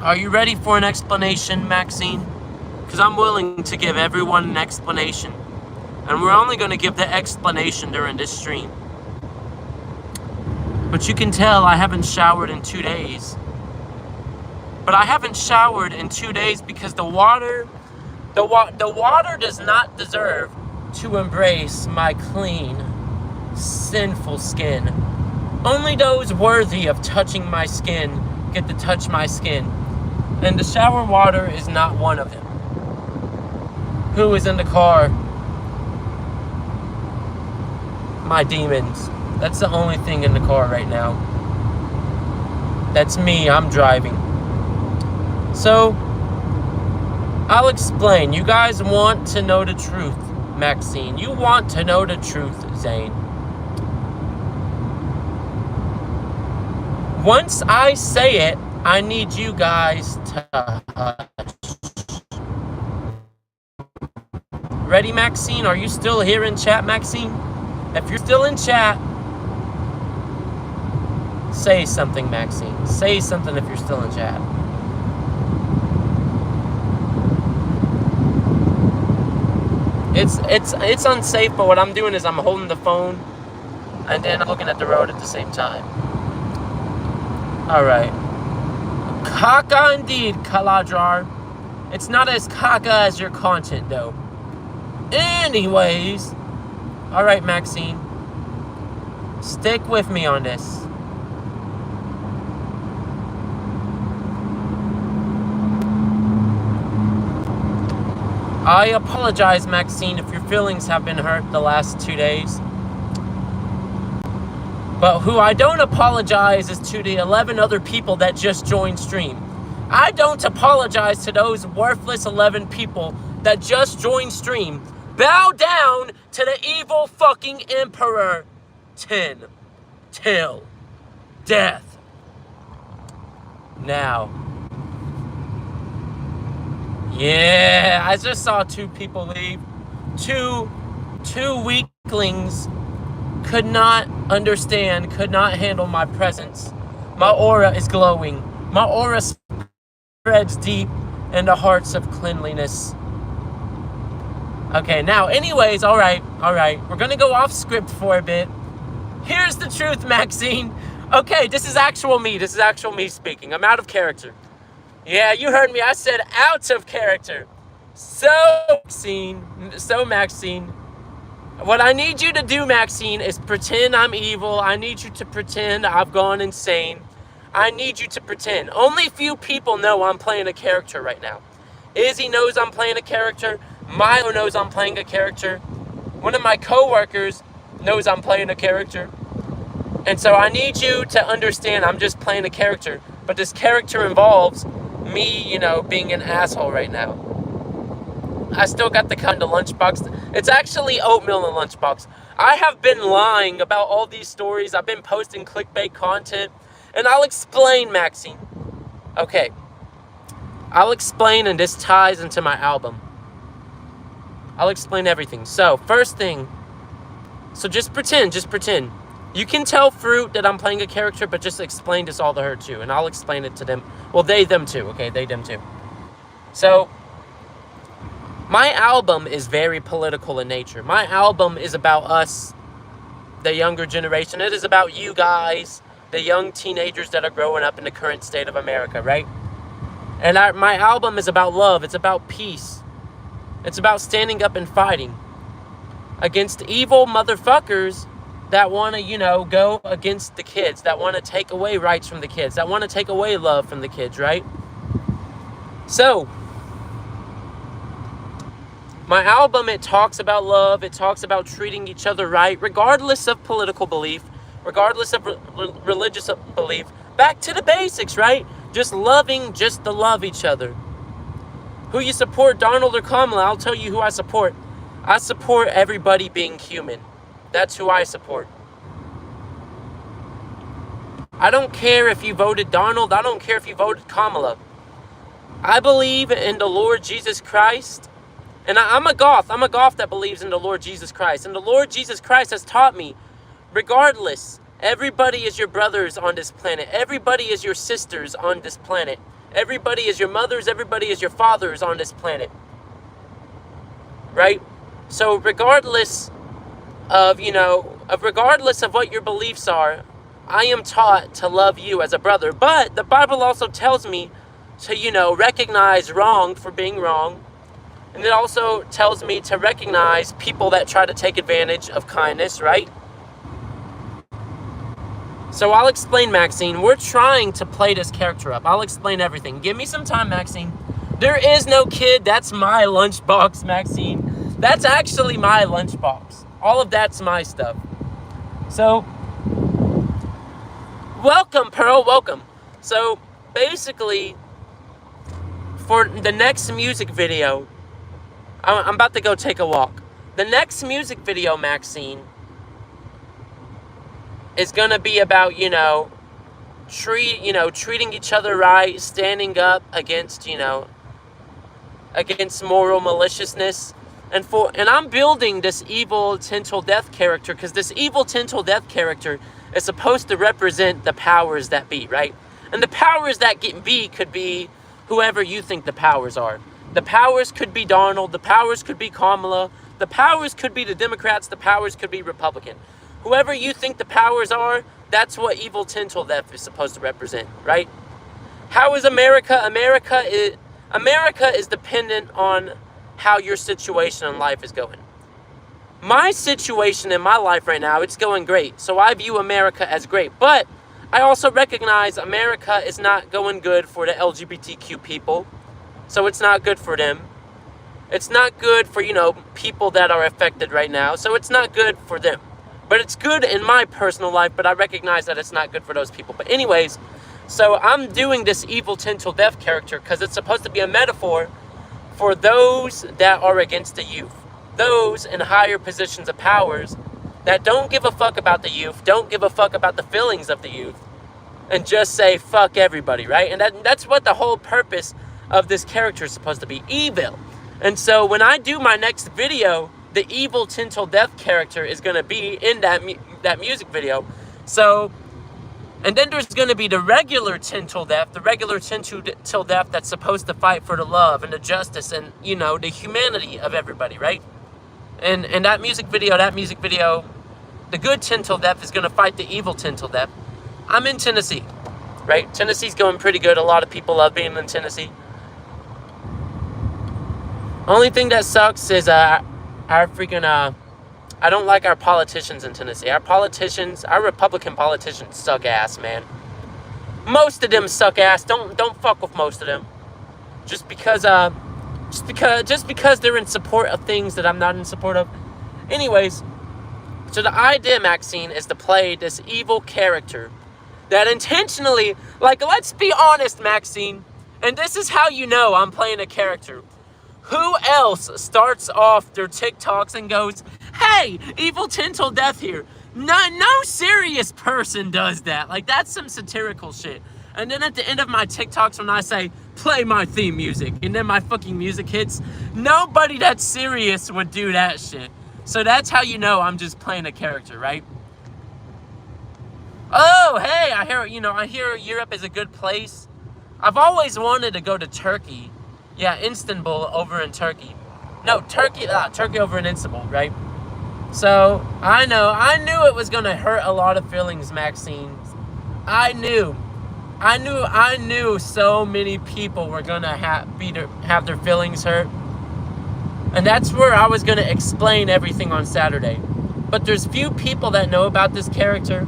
Are you ready for an explanation, Maxine? Because I'm willing to give everyone an explanation. And we're only going to give the explanation during this stream. But you can tell I haven't showered in 2 days. But I haven't showered in 2 days because the water does not deserve to embrace my clean, sinful skin. Only those worthy of touching my skin get to touch my skin. And the shower water is not one of them. Who is in the car? My demons. That's the only thing in the car right now. That's me. I'm driving. So, I'll explain. You guys want to know the truth, Maxine. You want to know the truth, Zane. Once I say it, I need you guys to hush. Ready, Maxine? Are you still here in chat, Maxine? If you're still in chat, say something, Maxine. Say something if you're still in chat. It's unsafe, but what I'm doing is I'm holding the phone and then I'm looking at the road at the same time. Alright. Kaka indeed, Kaladrar. It's not as kaka as your content, though. Anyways. Alright, Maxine. Stick with me on this. I apologize, Maxine, if your feelings have been hurt the last 2 days. But who I don't apologize is to the 11 other people that just joined stream. I don't apologize to those worthless 11 people that just joined stream. Bow down to the evil fucking emperor. 10 till death. Now. Yeah, I just saw 2 people leave. Two weaklings could not understand, could not handle my presence. My aura is glowing. My aura spreads deep in the hearts of cleanliness. Okay, now, anyways, all right. We're gonna go off script for a bit. Here's the truth, Maxine. Okay, this is actual me. This is actual me speaking. I'm out of character. Yeah, you heard me. I said out of character. So, Maxine, what I need you to do, Maxine, is pretend I'm evil. I need you to pretend I've gone insane. I need you to pretend. Only few people know I'm playing a character right now. Izzy knows I'm playing a character. Milo knows I'm playing a character. One of my coworkers knows I'm playing a character. And so I need you to understand I'm just playing a character. But this character involves me, being an asshole right now. I still got the kind of lunchbox. It's actually oatmeal in lunchbox. I have been lying about all these stories. I've been posting clickbait content. And I'll explain, Maxine. Okay. I'll explain, and this ties into my album. I'll explain everything. So, first thing. So just pretend. You can tell Fruit that I'm playing a character, but just explain this all to her too. And I'll explain it to them. Well, them too. Okay, them too. So, my album is very political in nature. My album is about us, the younger generation. It is about you guys, the young teenagers that are growing up in the current state of America, right? And my album is about love. It's about peace. It's about standing up and fighting against evil motherfuckers that want to, go against the kids, that want to take away rights from the kids, that want to take away love from the kids, right? So, my album, it talks about love, it talks about treating each other right, regardless of political belief, regardless of religious belief. Back to the basics, right? Just loving, just to love each other. Who you support, Donald or Kamala? I'll tell you who I support. I support everybody being human. That's who I support. I don't care if you voted Donald. I don't care if you voted Kamala. I believe in the Lord Jesus Christ. And I'm a goth. I'm a goth that believes in the Lord Jesus Christ. And the Lord Jesus Christ has taught me, regardless, everybody is your brothers on this planet. Everybody is your sisters on this planet. Everybody is your mothers, everybody is your fathers on this planet. Right? So regardless of, regardless of what your beliefs are, I am taught to love you as a brother. But the Bible also tells me to, recognize wrong for being wrong. And it also tells me to recognize people that try to take advantage of kindness, right? So I'll explain, Maxine. We're trying to play this character up. I'll explain everything. Give me some time, Maxine. There is no kid. That's my lunchbox, Maxine. That's actually my lunchbox. All of that's my stuff. So, welcome, Pearl. Welcome. So, basically, for the next music video, I'm about to go take a walk. The next music video, Maxine, is going to be about, treating each other right, standing up against, against moral maliciousness. And I'm building this evil Tintel Death character because this evil Tintel Death character is supposed to represent the powers that be, right? And the powers that be could be whoever you think the powers are. The powers could be Donald. The powers could be Kamala. The powers could be the Democrats. The powers could be Republican. Whoever you think the powers are, that's what evil Tintel Death is supposed to represent, right? How is America? America is dependent on how your situation in life is going. My situation in my life right now, it's going great. So I view America as great. But I also recognize America is not going good for the LGBTQ people. So it's not good for them. It's not good for, people that are affected right now. So it's not good for them. But it's good in my personal life, but I recognize that it's not good for those people. But anyways, so I'm doing this evil Tintel Death character because it's supposed to be a metaphor for those that are against the youth. Those in higher positions of powers that don't give a fuck about the youth, don't give a fuck about the feelings of the youth, and just say, fuck everybody, right? And that's what the whole purpose of this character is supposed to be, evil. And so when I do my next video, the evil Tintel Death character is going to be in that music video. So, and then there's going to be the regular Tintel Death, that's supposed to fight for the love and the justice and, the humanity of everybody, right? And that music video, the good Tintel Death is going to fight the evil Tintel Death. I'm in Tennessee, right? Tennessee's going pretty good. A lot of people love being in Tennessee. Only thing that sucks is I don't like our politicians in Tennessee. Our Republican politicians suck ass, man. Most of them suck ass. Don't fuck with most of them. Just because they're in support of things that I'm not in support of. Anyways, so the idea, Maxine, is to play this evil character that intentionally, let's be honest, Maxine, and this is how you know I'm playing a character. Who else starts off their TikToks and goes, hey, evil Tintel Death here? No serious person does that. That's some satirical shit. And then at the end of my TikToks when I say, play my theme music, and then my fucking music hits, nobody that's serious would do that shit. So that's how you know I'm just playing a character, right? Oh, hey, I hear Europe is a good place. I've always wanted to go to Turkey. Yeah, Istanbul over in Turkey. No, Turkey over in Istanbul, right? So, I knew it was going to hurt a lot of feelings, Maxine. I knew so many people were going to have their feelings hurt. And that's where I was going to explain everything on Saturday. But there's few people that know about this character.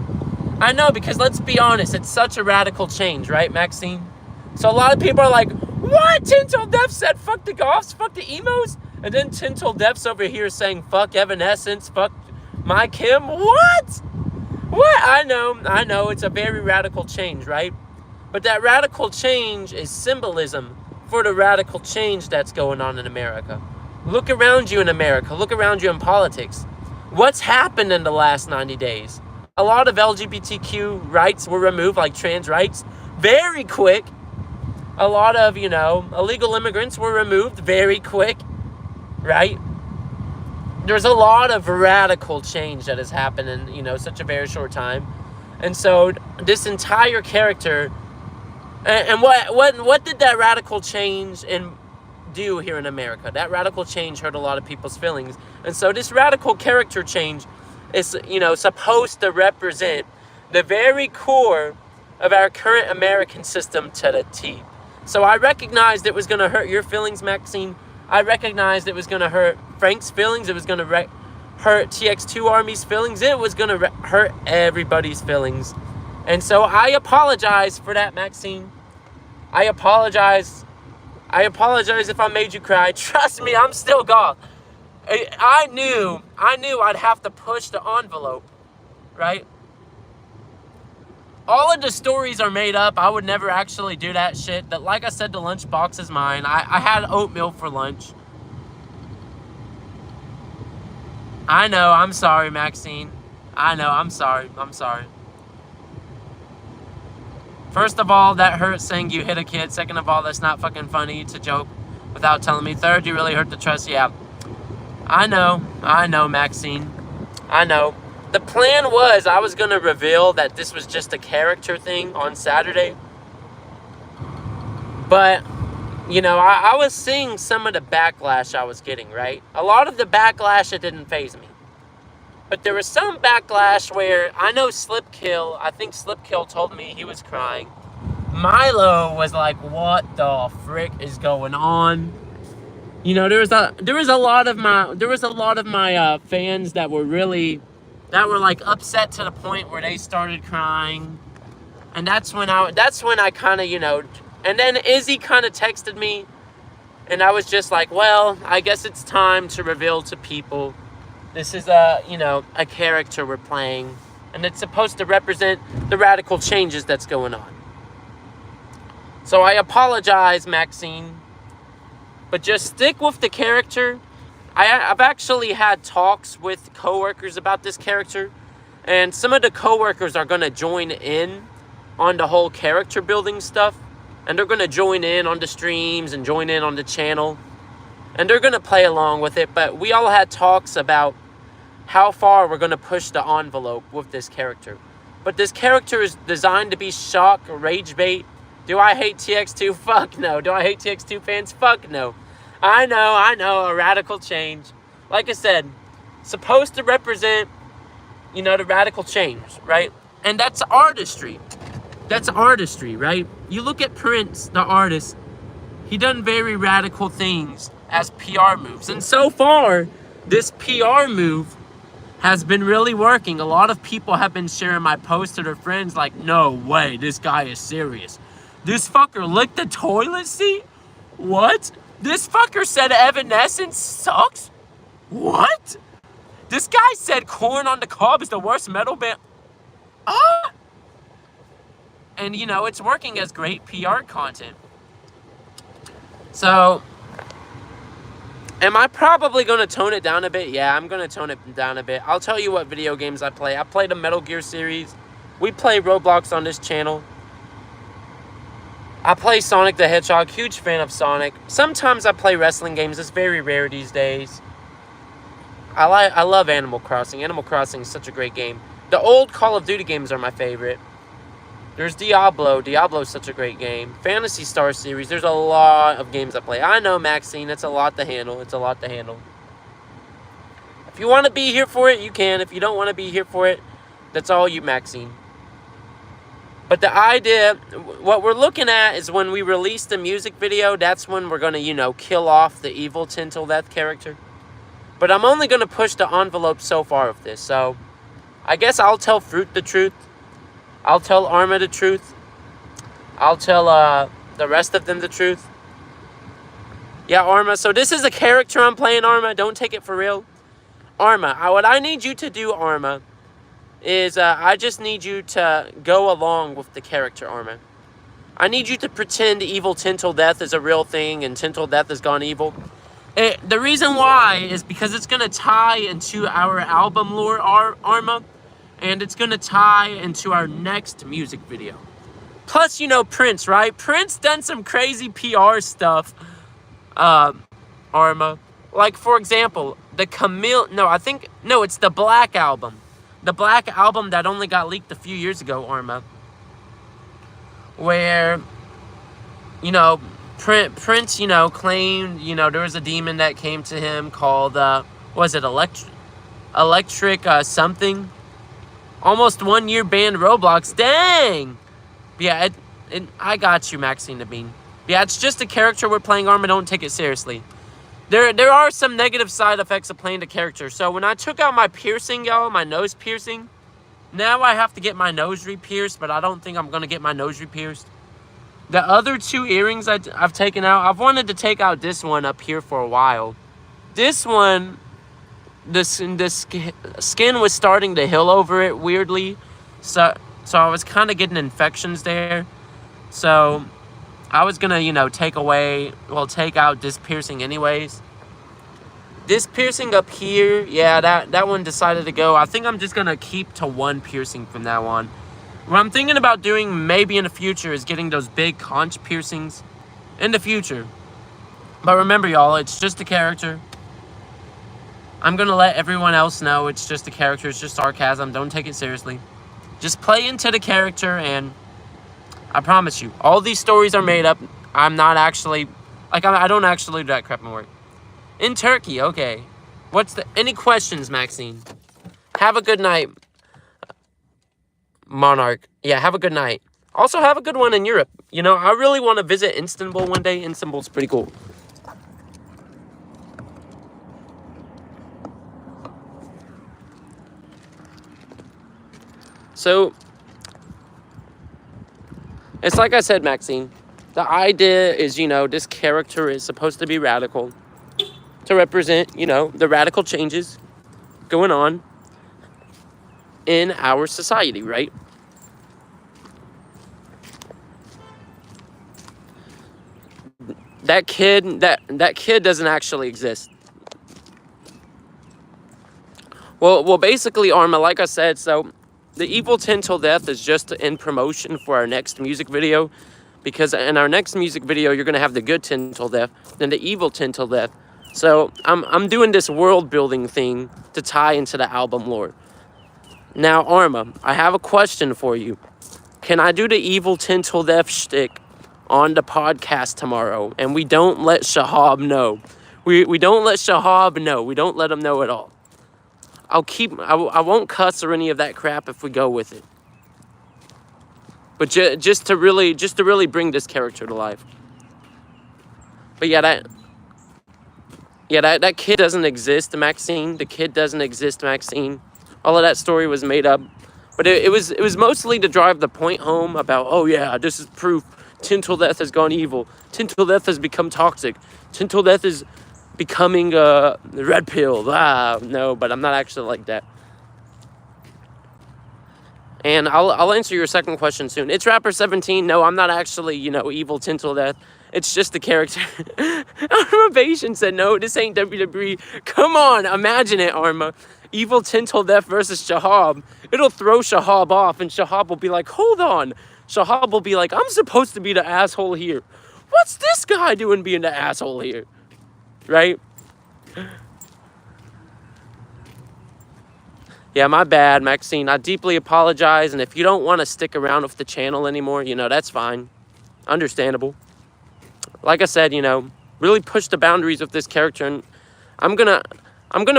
I know, because let's be honest, it's such a radical change, right, Maxine? So a lot of people are like, what? Tintel Death said fuck the goths, fuck the emos? And then Tintel Death's over here saying fuck Evanescence, fuck My Kim. What? I know, it's a very radical change, right? But that radical change is symbolism for the radical change that's going on in America. Look around you in America. Look around you in politics. What's happened in the last 90 days? A lot of LGBTQ rights were removed, like trans rights, very quick. A lot of, illegal immigrants were removed very quick, right? There's a lot of radical change that has happened in, such a very short time. And so this entire character And what did that radical change do here in America? That radical change hurt a lot of people's feelings. And so this radical character change is, supposed to represent the very core of our current American system to the T. So I recognized it was going to hurt your feelings, Maxine. I recognized it was going to hurt Frank's feelings. It was going to hurt TX2 Army's feelings. It was going to hurt everybody's feelings. And so I apologize for that, Maxine. I apologize if I made you cry. Trust me, I'm still gone. I knew I'd have to push the envelope, right? All of the stories are made up. I would never actually do that shit. That, like I said, the lunchbox is mine. I had oatmeal for lunch. I know, I'm sorry, Maxine. I know, I'm sorry. First of all, that hurts saying you hit a kid. Second of all, that's not fucking funny to joke without telling me. Third, you really hurt the trust. Yeah. I know, Maxine. I know. The plan was I was going to reveal that this was just a character thing on Saturday. But, I was seeing some of the backlash I was getting, right? A lot of the backlash, it didn't faze me. But there was some backlash where I know Slipkill, I think Slipkill told me he was crying. Milo was like, what the frick is going on? There was a lot of my fans that were like upset to the point where they started crying. And that's when I kind of, and then Izzy kind of texted me, and I was just like, well, I guess it's time to reveal to people. This is a character we're playing, and it's supposed to represent the radical changes that's going on. So I apologize, Maxine, but just stick with the character. I've actually had talks with coworkers about this character, and some of the coworkers are going to join in on the whole character building stuff, and they're going to join in on the streams and join in on the channel, and they're going to play along with it. But we all had talks about how far we're going to push the envelope with this character. But this character is designed to be shock, rage bait. Do I hate TX2? Fuck no. Do I hate TX2 fans? Fuck no. I know, a radical change. Like I said, supposed to represent, the radical change, right? And that's artistry. That's artistry, right? You look at Prince, the artist, he done very radical things as PR moves. And so far, this PR move has been really working. A lot of people have been sharing my posts to their friends like, no way, this guy is serious. This fucker licked the toilet seat? What? This fucker said Evanescence sucks? What? This guy said Korn on the Cob is the worst metal band. And, it's working as great PR content. So, am I probably going to tone it down a bit? Yeah, I'm going to tone it down a bit. I'll tell you what video games I play. I play the Metal Gear series. We play Roblox on this channel. I play Sonic the Hedgehog. Huge fan of Sonic. Sometimes I play wrestling games. It's very rare these days. I love Animal Crossing. Animal Crossing is such a great game. The old Call of Duty games are my favorite. There's Diablo. Diablo's such a great game. Phantasy Star series. There's a lot of games I play. I know, Maxine. It's a lot to handle. If you want to be here for it, you can. If you don't want to be here for it, that's all you, Maxine. But the idea, what we're looking at is when we release the music video, that's when we're going to, kill off the evil Tintle Death character. But I'm only going to push the envelope so far of this. So, I guess I'll tell Fruit the truth. I'll tell Arma the truth. I'll tell the rest of them the truth. Yeah, Arma. So this is a character I'm playing, Arma. Don't take it for real. Arma, what I need you to do, Arma, is I just need you to go along with the character, Arma. I need you to pretend evil Tintle Death is a real thing and Tintle Death has gone evil. The reason why is because it's going to tie into our album lore, Arma, and it's going to tie into our next music video. Plus, Prince, right? Prince done some crazy PR stuff, Arma. Like, for example, it's the Black Album. The Black Album that only got leaked a few years ago, Arma. Where you know, Prince, you know, claimed, you know, there was a demon that came to him called, was it Electric something? Almost 1 year banned Roblox. Dang! Yeah, I got you, Maxine the Bean. Yeah, it's just a character we're playing, Arma. Don't take it seriously. There are some negative side effects of playing the character. So when I took out my piercing, y'all, my nose piercing, now I have to get my nose re-pierced, but I don't think I'm going to get my nose re-pierced. The other 2 earrings I've taken out, I've wanted to take out this one up here for a while. This one, the skin was starting to heal over it weirdly. So I was kind of getting infections there. So I was going to, you know, take out this piercing anyways. This piercing up here, yeah, that one decided to go. I think I'm just going to keep to 1 piercing from now on. What I'm thinking about doing maybe in the future is getting those big conch piercings in the future. But remember, y'all, it's just a character. I'm going to let everyone else know it's just a character. It's just sarcasm. Don't take it seriously. Just play into the character, and I promise you, all these stories are made up. I'm not actually, like, I don't actually do that crap in work. In Turkey, okay. Any questions, Maxine? Have a good night, Monarch. Yeah, have a good night. Also, have a good one in Europe. You know, I really want to visit Istanbul one day. Istanbul's pretty cool. So, it's like I said, Maxine. The idea is, you know, this character is supposed to be radical. To represent, you know, the radical changes going on in our society, right? That kid doesn't actually exist. Well, basically, Arma, like I said, so the Evil 10 Till Death is just in promotion for our next music video, because in our next music video, you're gonna have the good 10 Till Death, then the Evil 10 Till Death. So I'm doing this world building thing to tie into the album lore. Now, Arma, I have a question for you. Can I do the Evil 10 Till Death shtick on the podcast tomorrow? And we don't let Shahab know. We don't let Shahab know. We don't let him know at all. I won't cuss or any of that crap if we go with it. But just to really bring this character to life. But yeah, that kid doesn't exist, Maxine. The kid doesn't exist, Maxine. All of that story was made up. But it was mostly to drive the point home about, oh yeah, this is proof. 10 Till Death has gone evil. 10 Till Death has become toxic. 10 Till Death is becoming a red pill. No, but I'm not actually like that. And I'll answer your second question soon. It's Rapper 17. No, I'm not actually, you know, evil 10 Till Death. It's just a character. Armavation said, no, this ain't WWE. Come on, imagine it, Arma. Evil 10 Till Death versus Shahab. It'll throw Shahab off, and Shahab will be like, hold on. Shahab will be like, I'm supposed to be the asshole here. What's this guy doing being the asshole here? Right? Yeah, my bad, Maxine. I deeply apologize, and if you don't want to stick around with the channel anymore, you know, that's fine. Understandable. Like I said, you know, really push the boundaries of this character, and I'm gonna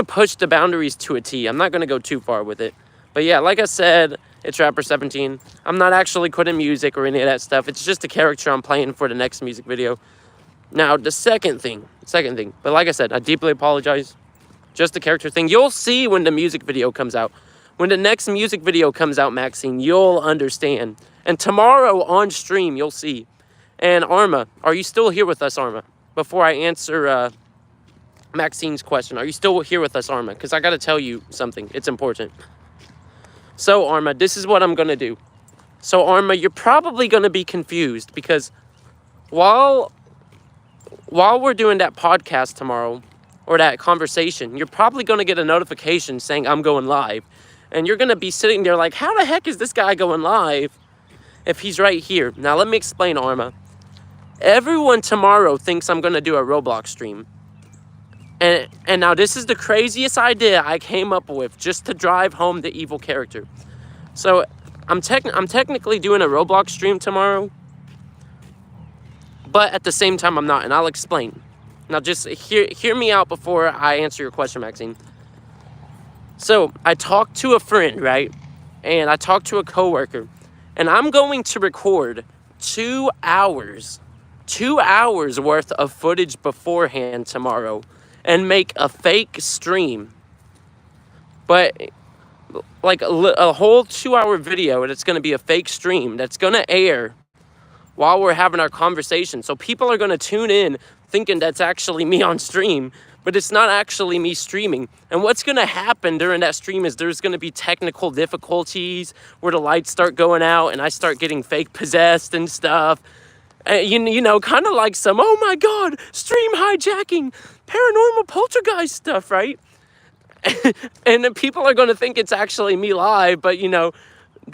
push the boundaries to a T. I'm not gonna go too far with it. But yeah, like I said, it's Rapper 17. I'm not actually quitting music or any of that stuff. It's just a character I'm playing for the next music video. Now, the second thing. But like I said, I deeply apologize. Just a character thing. You'll see when the music video comes out. When the next music video comes out, Maxine, you'll understand. And tomorrow on stream, you'll see. And Arma, are you still here with us, Arma? Before I answer Maxine's question, are you still here with us, Arma? Because I got to tell you something. It's important. So, Arma, this is what I'm going to do. So, Arma, you're probably going to be confused because while we're doing that podcast tomorrow, or that conversation, you're probably going to get a notification saying I'm going live. And you're going to be sitting there like, how the heck is this guy going live if he's right here? Now, let me explain, Arma. Everyone tomorrow thinks I'm going to do a Roblox stream. And now this is the craziest idea I came up with just to drive home the evil character. So I'm technically doing a Roblox stream tomorrow. but at the same time, I'm not, and I'll explain. Now, just hear me out before I answer your question, Maxine. So, I talked to a friend, right? And I talked to a coworker, and I'm going to record 2 hours worth of footage beforehand tomorrow and make a fake stream. But like a whole 2-hour video, and it's going to be a fake stream that's going to air while we're having our conversation. So people are going to tune in thinking that's actually me on stream, but it's not actually me streaming. And what's going to happen during that stream is there's going to be technical difficulties where the lights start going out and I start getting fake possessed and stuff. You know, kind of like some, oh my God, stream hijacking, paranormal poltergeist stuff, right? And then people are going to think it's actually me live, but you know,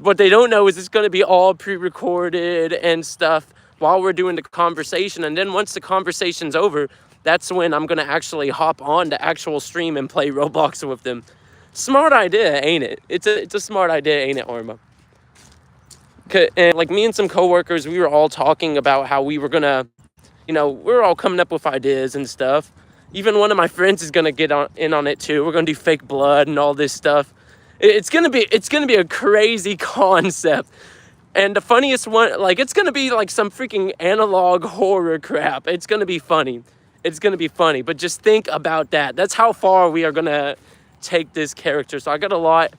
what they don't know is it's going to be all pre-recorded and stuff while we're doing the conversation. And then once the conversation's over, that's when I'm going to actually hop on the actual stream and play Roblox with them. Smart idea, ain't it? It's a smart idea, ain't it, Orma? And like me and some coworkers, we were all talking about how we were going to, you know, we're all coming up with ideas and stuff. Even one of my friends is going to get in on it too. We're going to do fake blood and all this stuff. It's gonna be a crazy concept. And the funniest one, like, it's gonna be like some freaking analog horror crap. It's gonna be funny. It's gonna be funny. But just think about that. That's how far we are gonna take this character. So I got a lot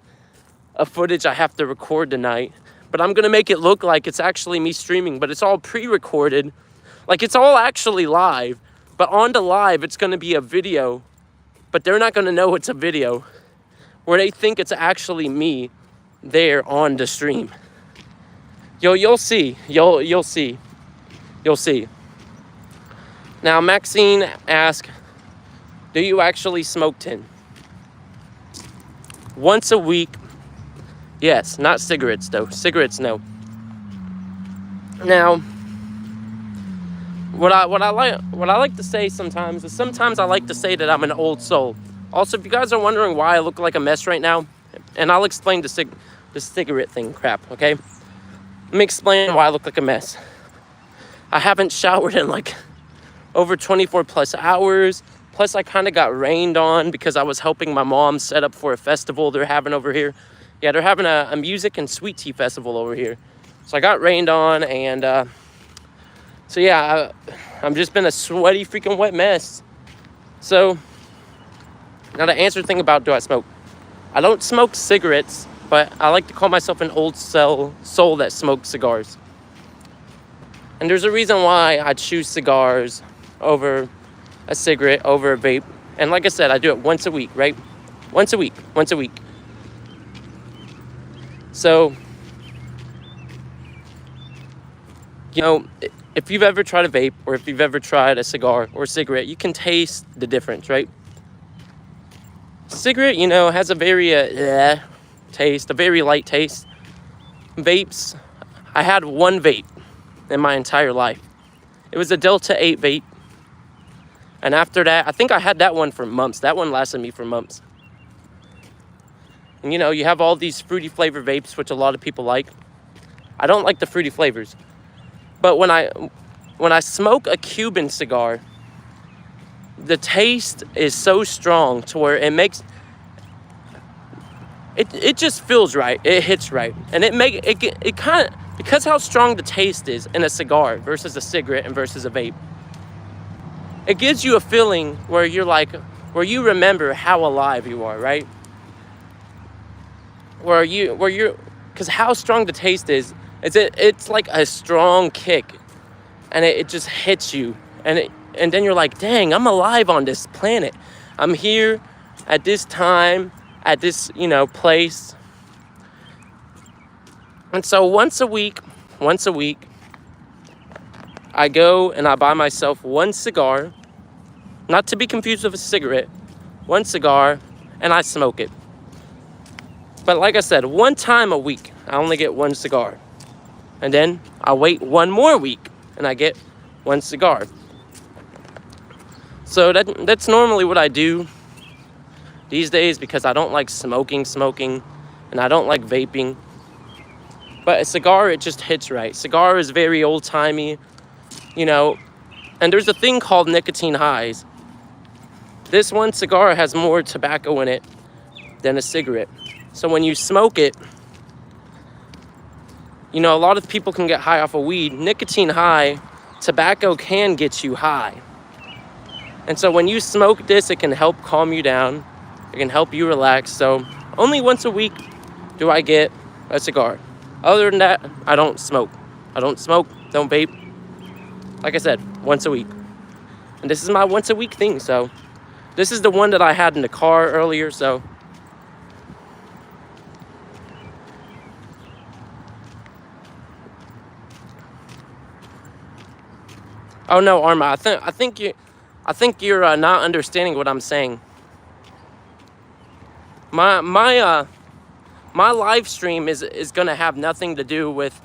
of footage I have to record tonight. But I'm gonna make it look like it's actually me streaming, but it's all pre-recorded. Like, it's all actually live. But on the live, it's gonna be a video. But they're not gonna know it's a video, where they think it's actually me there on the stream. You'll see. You'll see. You'll see. Now, Maxine asked, do you actually smoke tin? Once a week. Yes, not cigarettes though. Cigarettes, no. Now, what I like to say sometimes is I like to say that I'm an old soul. Also, if you guys are wondering why I look like a mess right now, and I'll explain the cigarette thing crap, okay? Let me explain why I look like a mess. I haven't showered in like over 24 plus hours. Plus, I kind of got rained on because I was helping my mom set up for a festival they're having over here. Yeah, they're having a music and sweet tea festival over here. So I got rained on, and so yeah, I'm just been a sweaty freaking wet mess. So now, to answer the thing about do I smoke? I don't smoke cigarettes, but I like to call myself an old soul that smokes cigars. And there's a reason why I choose cigars over a cigarette, over a vape. And like I said, I do it once a week, right? Once a week. So, you know, if you've ever tried a vape, or if you've ever tried a cigar or a cigarette, you can taste the difference, right? Cigarette, you know, has a very taste, a very light taste. Vapes, I had one vape in my entire life. It was a Delta 8 vape. And after that, I think I had that one for months. That one lasted me for months. And you know, you have all these fruity flavor vapes, which a lot of people like. I don't like the fruity flavors. But when I smoke a Cuban cigar, the taste is so strong to where it makes it just feels right. It hits right, and it kind of, because how strong the taste is in a cigar versus a cigarette and versus a vape, it gives you a feeling where you're like, where you remember how alive you are, right? Where you're, because how strong the taste is it's like a strong kick, and it just hits you, and then you're like, dang, I'm alive on this planet. I'm here at this time, at this, you know, place. And so once a week, I go and I buy myself one cigar, not to be confused with a cigarette, one cigar, and I smoke it. But like I said, one time a week, I only get one cigar. And then I wait one more week and I get one cigar. So that's normally what I do these days, because I don't like smoking, and I don't like vaping. But a cigar, it just hits right. Cigar is very old-timey. you know, and there's a thing called nicotine highs. This one cigar has more tobacco in it than a cigarette. So when you smoke it, you know, a lot of people can get high off of weed. Nicotine high, tobacco can get you high. And so when you smoke this, it can help calm you down. It can help you relax. So only once a week do I get a cigar. Other than that, I don't smoke. I don't smoke, don't vape. Like I said, once a week. And this is my once a week thing. So this is the one that I had in the car earlier. So oh no, Arma, I think you're not understanding what I'm saying. My live stream is gonna have nothing to do with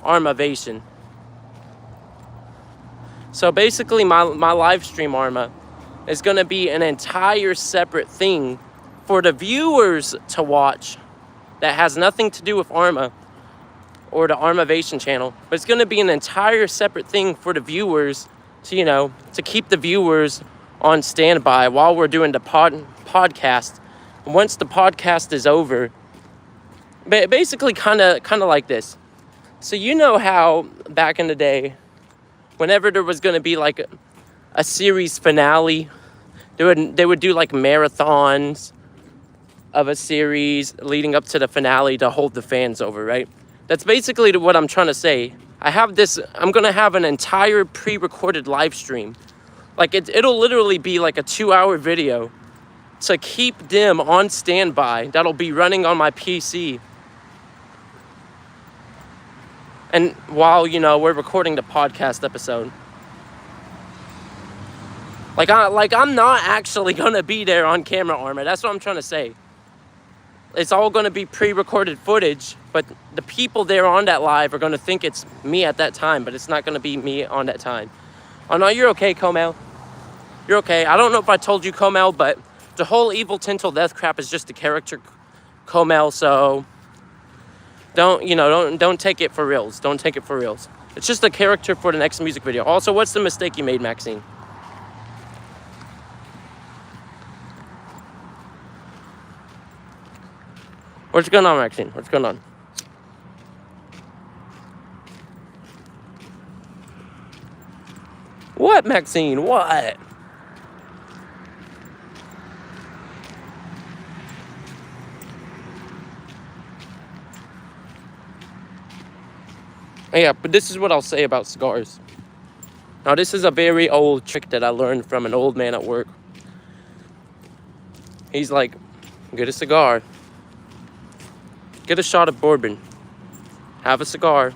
Armavation. So basically, my live stream, Arma, is gonna be an entire separate thing for the viewers to watch that has nothing to do with Arma or the Armavation channel, but it's going to be an entire separate thing for the viewers to, you know, to keep the viewers on standby while we're doing the podcast. Once the podcast is over, basically kind of like this. So you know how back in the day, whenever there was going to be like a series finale, they would do like marathons of a series leading up to the finale to hold the fans over, right? That's basically what I'm trying to say. I'm going to have an entire pre-recorded live stream. Like it'll literally be like a 2-hour video to keep them on standby. That'll be running on my PC. And while, you know, we're recording the podcast episode. Like I'm not actually going to be there on camera, Arma. That's what I'm trying to say. It's all going to be pre-recorded footage, but the people there on that live are going to think it's me at that time, but it's not going to be me on that time. Oh, no, you're okay, Comel. You're okay. I don't know if I told you, Comel, but the whole Evil Tintel Death crap is just a character, Comel, so don't take it for reals. Don't take it for reals. It's just a character for the next music video. Also, what's the mistake you made, Maxine? What's going on, Maxine? What's going on? What, Maxine? What? Yeah, but this is what I'll say about cigars. Now, this is a very old trick that I learned from an old man at work. He's like, get a cigar. Get a shot of bourbon, have a cigar,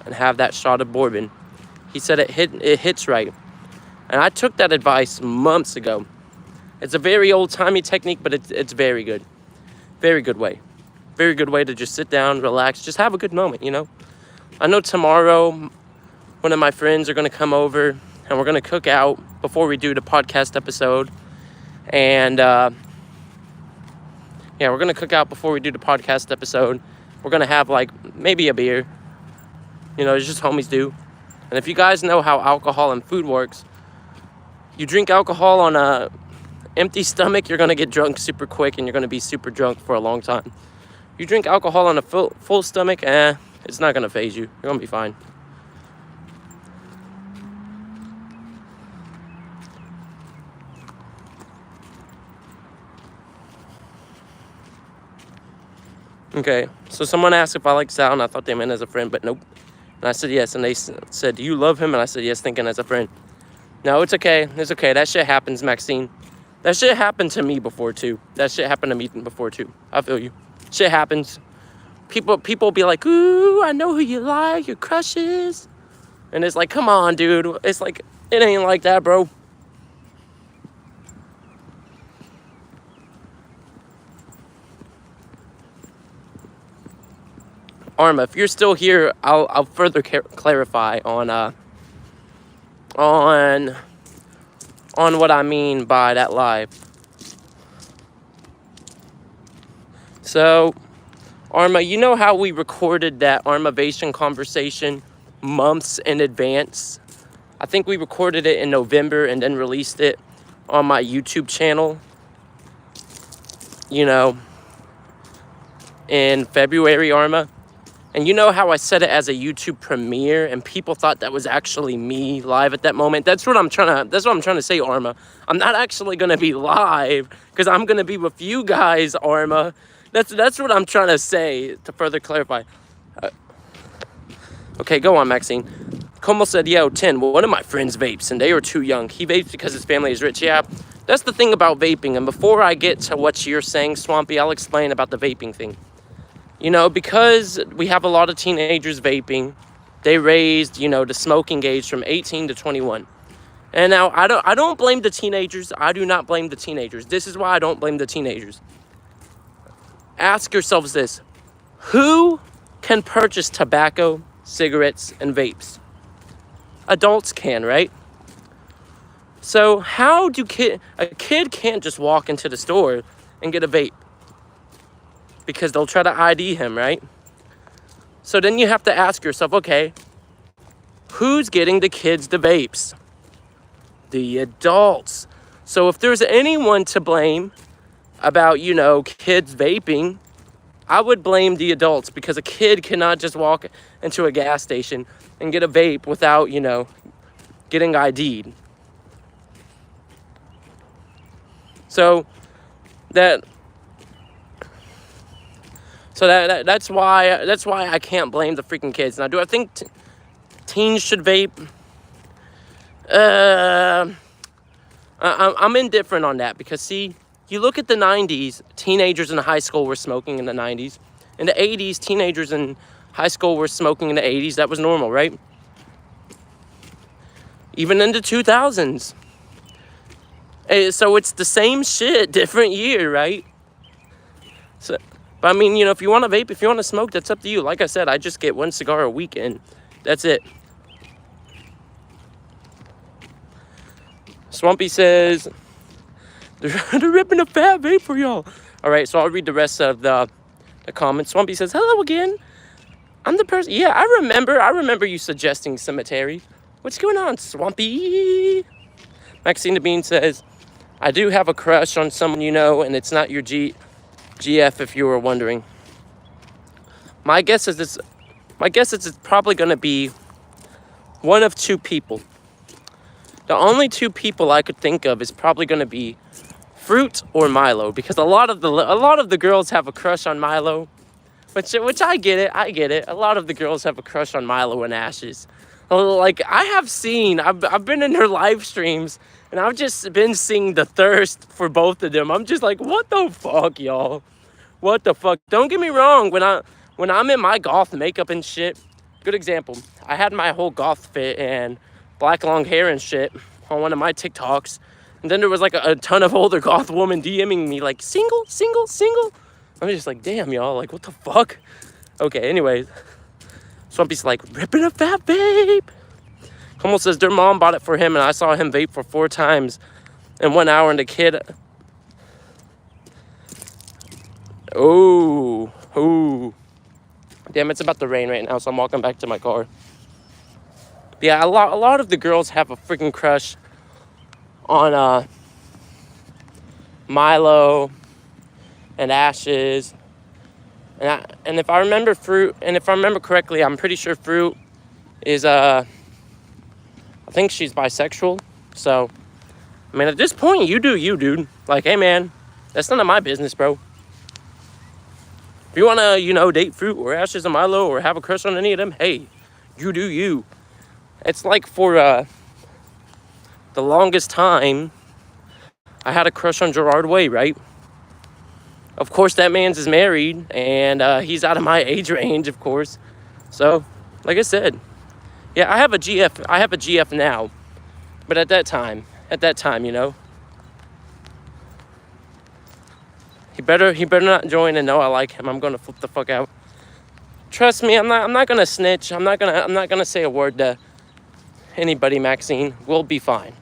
and have that shot of bourbon. He said it hits right. And I took that advice months ago. It's a very old-timey technique, but it's very good. Very good way. Very good way to just sit down, relax, just have a good moment, you know? I know tomorrow, one of my friends are going to come over, and we're going to cook out before we do the podcast episode. And, yeah, we're going to cook out before we do the podcast episode. We're going to have, like, maybe a beer. You know, it's just homies do. And if you guys know how alcohol and food works, you drink alcohol on a empty stomach, you're going to get drunk super quick, and you're going to be super drunk for a long time. You drink alcohol on a full stomach, it's not going to faze you. You're going to be fine. Okay, so someone asked if I like Sal, and I thought they meant as a friend, but nope. And I said yes, and they said, do you love him? And I said yes, thinking as a friend. No, it's okay. It's okay. That shit happens, Maxine. That shit happened to me before, too. That shit happened to me before, too. I feel you. Shit happens. People be like, ooh, I know who you like, your crushes. And it's like, come on, dude. It's like, it ain't like that, bro. Arma, if you're still here, I'll further clarify on what I mean by that live. So, Arma, you know how we recorded that Armavation conversation months in advance I think we recorded it in November and then released it on my YouTube channel, you know, in February, Arma. And you know how I said it as a YouTube premiere and people thought that was actually me live at that moment? That's what I'm trying to say, Arma. I'm not actually going to be live because I'm going to be with you guys, Arma. That's what I'm trying to say to further clarify. Okay, go on, Maxine. Como said, yo, 10, well, one of my friends vapes and they were too young. He vapes because his family is rich. Yeah, that's the thing about vaping. And before I get to what you're saying, Swampy, I'll explain about the vaping thing. You know, because we have a lot of teenagers vaping, they raised, you know, the smoking age from 18 to 21. And now I don't blame the teenagers. I do not blame the teenagers. This is why I don't blame the teenagers. Ask yourselves this. Who can purchase tobacco, cigarettes, and vapes? Adults can, right? So how do a kid can't just walk into the store and get a vape? Because they'll try to ID him, right? So then you have to ask yourself, okay, who's getting the kids the vapes? The adults. So if there's anyone to blame about, you know, kids vaping, I would blame the adults, because a kid cannot just walk into a gas station and get a vape without, you know, getting ID'd. So that's why I can't blame the freaking kids. Now, do I think teens should vape? I'm indifferent on that, because see, you look at the 90s, teenagers in high school were smoking in the 90s. In the 80s, teenagers in high school were smoking in the 80s. That was normal, right? Even in the 2000s. So it's the same shit, different year, right? So, but I mean, you know, if you want to vape, if you want to smoke, that's up to you. Like I said, I just get one cigar a week and that's it. Swampy says, they're ripping a fat vape for y'all. All right, so I'll read the rest of the comments. Swampy says, hello again. I'm the person. Yeah, I remember you suggesting Cemetery. What's going on, Swampy? Maxine the Bean says, I do have a crush on someone you know, and it's not your GF if you were wondering. My guess is it's probably going to be one of two people. The only two people I could think of is probably going to be Fruit or Milo, because a lot of the girls have a crush on Milo, which I get it. A lot of the girls have a crush on Milo and Ashes. Like, I've been in her live streams, and I've just been seeing the thirst for both of them. I'm just like, what the fuck, y'all? What the fuck? Don't get me wrong, when I'm in my goth makeup and shit, good example, I had my whole goth fit and black long hair and shit on one of my TikToks, and then there was like a ton of older goth women DMing me like, single. I'm just like, damn, y'all, like, what the fuck? Okay, anyways. Swampy's like, ripping a fat vape. Como says their mom bought it for him, and I saw him vape for 4 times in 1 hour, and the kid... Oh. Damn, it's about to rain right now, so I'm walking back to my car. But yeah, a lot of the girls have a freaking crush on Milo and Ashes. And if I remember Fruit, and if I remember correctly, I'm pretty sure Fruit is, I think she's bisexual. So, I mean, at this point, you do you, dude. Like, hey, man, that's none of my business, bro. If you want to, you know, date Fruit or Ashes or Milo or have a crush on any of them, hey, you do you. It's like for the longest time, I had a crush on Gerard Way, right? Of course, that man's is married, and he's out of my age range, of course. So, like I said, yeah, I have a GF now, but at that time, you know, he better not join and know I like him. I'm gonna flip the fuck out. Trust me, I'm not gonna snitch. I'm not gonna say a word to anybody, Maxine. We'll be fine.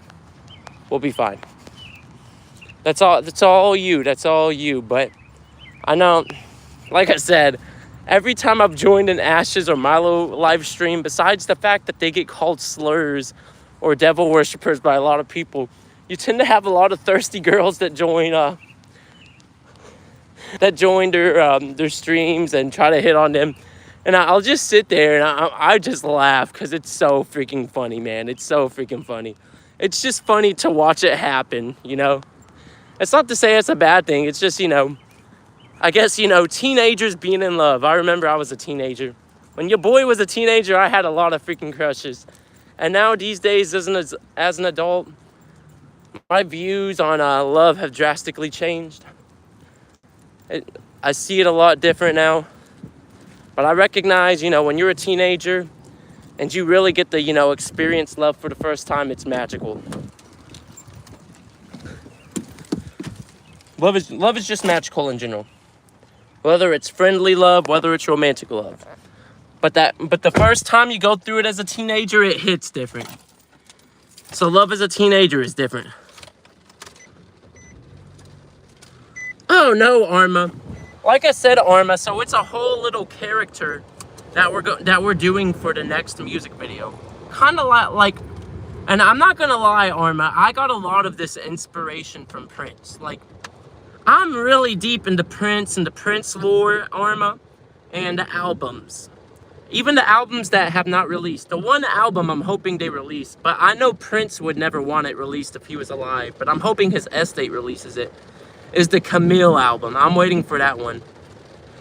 That's all you. But I know, like I said, every time I've joined an Ashes or Milo live stream, besides the fact that they get called slurs or devil worshippers by a lot of people, you tend to have a lot of thirsty girls that join their streams and try to hit on them. And I'll just sit there and I just laugh because it's so freaking funny, man. It's so freaking funny. It's just funny to watch it happen, you know? It's not to say it's a bad thing. It's just, I guess, teenagers being in love. I remember I was a teenager. When your boy was a teenager, I had a lot of freaking crushes. And now these days, as an adult, my views on love have drastically changed. I see it a lot different now. But I recognize, when you're a teenager and you really get to, experience love for the first time, it's magical. Love is just magical in general. Whether it's friendly love, whether it's romantic love. But the first time you go through it as a teenager, it hits different. So love as a teenager is different. Oh no, Arma. Like I said, Arma, so it's a whole little character that we're doing for the next music video. Kind of like, and I'm not gonna lie, Arma, I got a lot of this inspiration from Prince. Like, I'm really deep into Prince and the Prince lore, Arma, and the albums. Even the albums that have not released. The one album I'm hoping they release, but I know Prince would never want it released if he was alive, but I'm hoping his estate releases it, is the Camille album. I'm waiting for that one.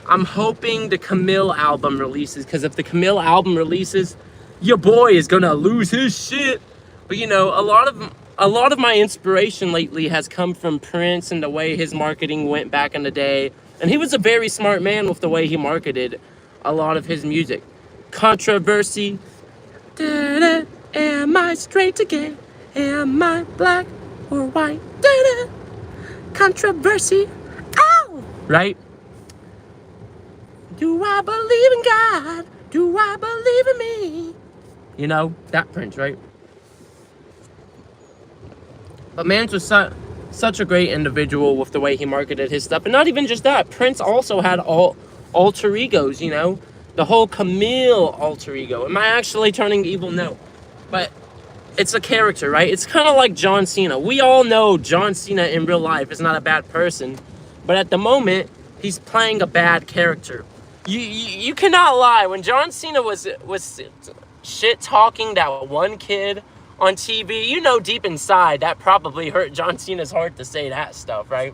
I'm hoping the Camille album releases, because if the Camille album releases, your boy is gonna lose his shit. But a lot of my inspiration lately has come from Prince and the way his marketing went back in the day. And he was a very smart man with the way he marketed a lot of his music. Controversy. Da-da. Am I straight to gay? Am I black or white? Da-da. Controversy. Ow! Right? Do I believe in God? Do I believe in me? That Prince, right? But Mans was such a great individual with the way he marketed his stuff. And not even just that. Prince also had alter egos, The whole Camille alter ego. Am I actually turning evil? No. But it's a character, right? It's kind of like John Cena. We all know John Cena in real life is not a bad person. But at the moment, he's playing a bad character. You cannot lie. When John Cena was shit-talking that one kid on TV, deep inside, that probably hurt John Cena's heart to say that stuff, right?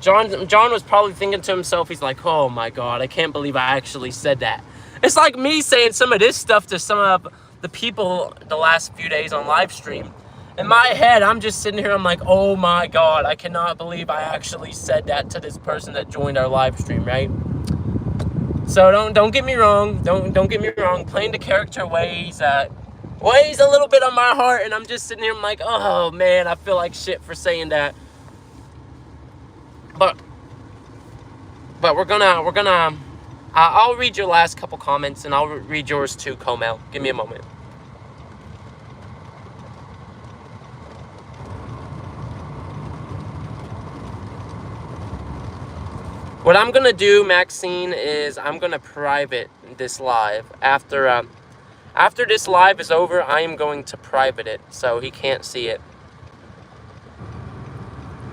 John was probably thinking to himself, he's like, oh my God, I can't believe I actually said that. It's like me saying some of this stuff to some of the people the last few days on live stream. In my head, I'm just sitting here, I'm like, oh my God, I cannot believe I actually said that to this person that joined our live stream, right? So don't get me wrong, don't get me wrong, playing the character weighs a little bit on my heart, and I'm just sitting here, I'm like, oh man, I feel like shit for saying that. But we're gonna I'll read your last couple comments, and I'll read yours too, Comel. Give me a moment. What I'm gonna do, Maxine, is I'm gonna private this live. After this live is over, I am going to private it so he can't see it.